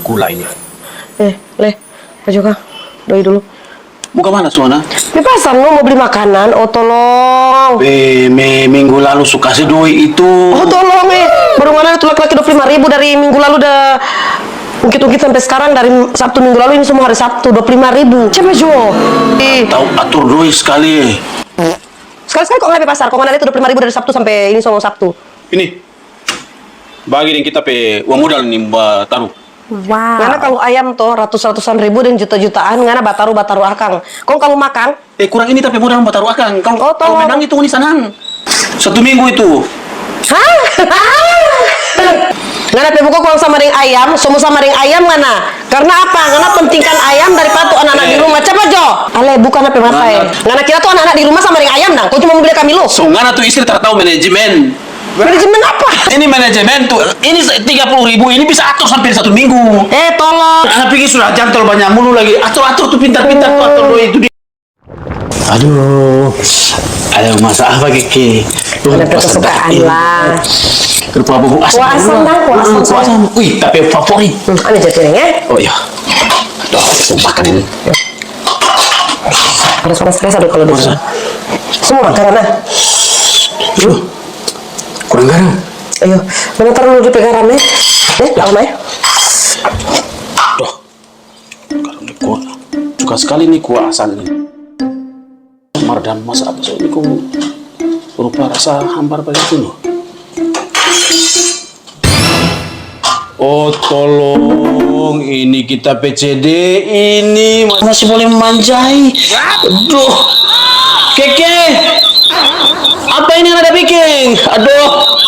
gula ini. Pak Joka, doi dulu. Buka mana Suana? Di pasar lu mau beli makanan, oh tolong. Minggu lalu suka si doi itu. Oh tolong baru mana itu laki-laki 25.000 dari minggu lalu udah ungkit-ungkit sampai sekarang dari Sabtu minggu lalu ini semua hari Sabtu 25.000. Coba Jo. Tahu atur doi sekali. Sekali-sekali kok nggak di pasar, kok mana itu 25.000 dari Sabtu sampai ini semua Sabtu. Ini bagi kita pe uang modal nih mbak taruh. Wow. Karena kalau ayam tuh ratusan ribu dan juta-jutaan, karena bataru akang. Kau kalau makan? Kurang ini tapi modal mbak taruh akang. Kalau menang itu nih sanan. 1 minggu itu. Hah? Ngana pe buka kurang sama dengan ayam, semua sama dengan ayam ngana. Karena apa? Ngana pentingkan ayam daripada tuh anak-anak di rumah. Coba Jo. Ale bukan apa masa ngana kira tuh anak-anak di rumah sama dengan ayam dong. Kau cuma mau beli kami lu. So ngana tuh istri tahu manajemen. Manajemen apa? Ini manajemen tuh. Ini 30.000 ini bisa atur sampai 1 minggu. Tolong. Anak pikir sudah jantol banyak mulu lagi. Atur tuh pintar-pintar tuh atur doi itu. Aduh, ada masalah apa Kiki? Ada kesukaan lah. Berupa bubuk asam. Kuah asam dah, kuah asam. Wih, tapi favorit. Ini jadi piringnya. Oh iya. Aduh, aku makan ini. Harus panas-panas aduh kalau bisa. Semua makanan nah. Kurang garam. Ayo, mana taruh dulu di garamnya. Lama ya. Aduh, garam di kuah. Suka sekali nih kuah asam ini. Mardam masa apa sih ini kok berupa rasa hambar begitu loh. Oh tolong, ini kita PCD ini masih boleh memanjai. Aduh, Keke, apa ini yang ada bikin? Aduh.